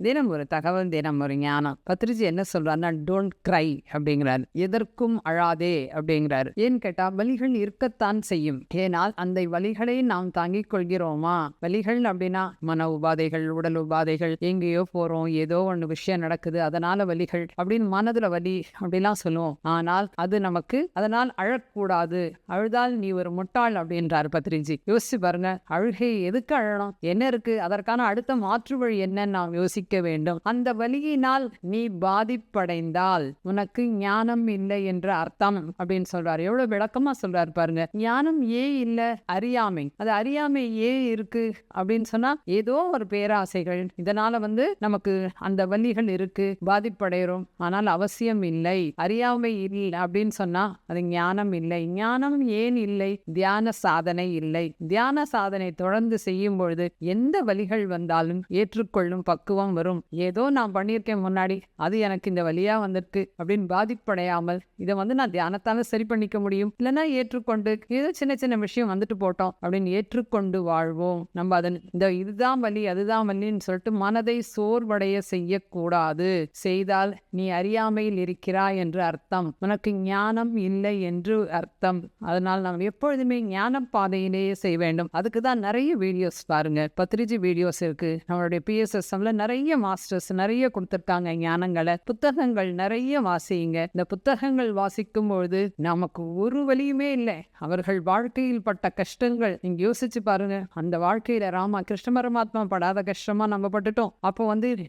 தினம் ஒரு தகவல், தினம் ஒரு ஞானம். பத்ரிஜி என்ன சொல்றாருன்னா, டோன்ட் கிரை அப்படிங்கிறாரு. எதற்கும் அழாதே அப்படிங்கிறாரு. ஏன்னு கேட்டா, வலிகள் இருக்கத்தான் செய்யும். ஏனால் அந்த வலிகளை நாம் தாங்கிக் கொள்கிறோமா? வலிகள் அப்படின்னா மன உபாதைகள், உடல் உபாதைகள், எங்கேயோ போறோம், ஏதோ ஒன்று விஷயம் நடக்குது, அதனால வலிகள் அப்படின்னு மனதுல வலி அப்படிலாம் சொல்லுவோம். ஆனால் அது நமக்கு அதனால் அழக்கூடாது. அழுதால் நீ ஒரு முட்டாள் அப்படின்றாரு பத்ரிஜி. யோசிச்சு பாருங்க, அழுகை எதுக்கு அழணும்? என்ன இருக்கு? அதற்கான அடுத்த மாற்று வழி என்னன்னு நாம் யோசிக்க வேண்டும். அந்த வலியினால் நீ பாதிப்படைந்தால் உனக்கு ஞானம் இல்லை என்ற அர்த்தம் அப்படின்னு சொல்றாரு. எவ்வளவு விளக்கமா சொல்றாரு பாருங்க. ஞானம் ஏன் இல்ல? அறியாமை. அது அறியாமை ஏன் இருக்கு அப்படின்னு சொன்னா, ஏதோ ஒரு பேராசைகள், இதனால நமக்கு அந்த வலிகள் இருக்கு, பாதிப்படைகிறோம். ஆனால் அவசியம் இல்லை. அறியாமை இல்லை அப்படின்னு சொன்னா அது ஞானம் இல்லை. ஞானம் ஏன் இல்லை? தியான சாதனை இல்லை. தியான சாதனை தொடர்ந்து செய்யும் பொழுது எந்த வலிகள் வந்தாலும் ஏற்றுக்கொள்ளும் பக்குவம் வரும். ஏதோ நான் பண்ணியிருக்கேன் முன்னாடி, அது எனக்கு இந்த வழியா வந்திருக்கு அப்படின்னு பாதிப்படையாமல், இதை நான் தியானத்தால சரி பண்ணிக்க முடியும், இல்லைன்னா ஏற்றுக்கொண்டு ஏதோ சின்ன சின்ன விஷயம் வந்துட்டு போட்டோம் அப்படின்னு ஏற்றுக்கொண்டு வாழ்வோம். நம்ம அதன் இதுதான் வலி அதுதான் வலின்னு சொல்லிட்டு மனதை சோர்வடைய செய்யக்கூடாது. செய்தால் நீ அறியாமையில் இருக்கிறாய் என்று அர்த்தம், உனக்கு ஞானம் இல்லை என்று அர்த்தம். அதனால் நாம் எப்பொழுதுமே ஞான பாதையிலேயே செய்ய வேண்டும். அதுக்கு தான் நிறைய வீடியோஸ் பாருங்க, பத்ரிஜி வீடியோஸ் இருக்கு. நம்மளுடைய PSSMல நிறைய மாஸ்டர்ஸ் நிறைய கொடுத்துருக்காங்க ஞானங்களை. புத்தகங்கள் நிறைய வாசிங்க. இந்த புத்தகங்கள் வாசிக்கும் பொழுது நமக்கு ஒரு வழியுமே இல்லை. அவர்கள் வாழ்க்கையில் பட்ட கஷ்டங்கள் நீங்க யோசிச்சு பாருங்க. அந்த வாழ்க்கையில கிருஷ்ண பரமாத்மா படாத கஷ்டமா நம்ம பட்டுட்டோம். அப்போ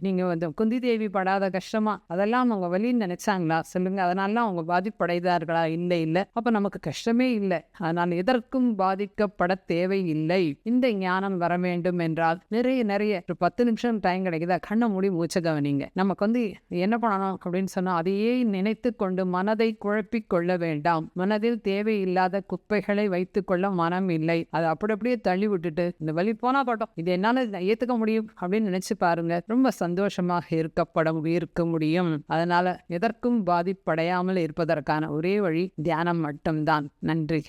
நீங்க குந்தி தேவி படாத கஷ்டமா, அதெல்லாம் அவங்க வலின்னு நினைச்சாங்களா சொல்லுங்க? அதனால அவங்க பாதிப்படைதார்களா? இல்லை இல்லை. அப்ப நமக்கு கஷ்டமே இல்லை. அதனால் எதற்கும் பாதிக்கப்பட தேவையில்லை. இந்த ஞானம் வர வேண்டும் என்றால் நிறைய ஒரு 10 நிமிஷம் டைம் கிடைக்குதா, கண்ணை மூடி மூச்சை கவனிங்க. நமக்கு என்ன பண்ணணும் அப்படின்னு சொன்னா, அதையே நினைத்து கொண்டு மனதை குழப்பிக் கொள்ள வேண்டாம். மனதில் தேவையில்லாத குப்பைகளை வைத்துக் கொள்ள மனம் இல்லை. அதை அப்படியே தள்ளி விட்டுட்டு, இந்த வலி போனா போட்டோம், இது என்னால ஏத்துக்க முடியும் அப்படின்னு நினைச்சு பாருங்க. ரொம்ப சந்தோஷமாக இருக்க முடியும். அதனால எதற்கும் பாதிப்படையாமல் இருப்பதற்கான ஒரே வழி தியானம் மட்டும்தான். நன்றி.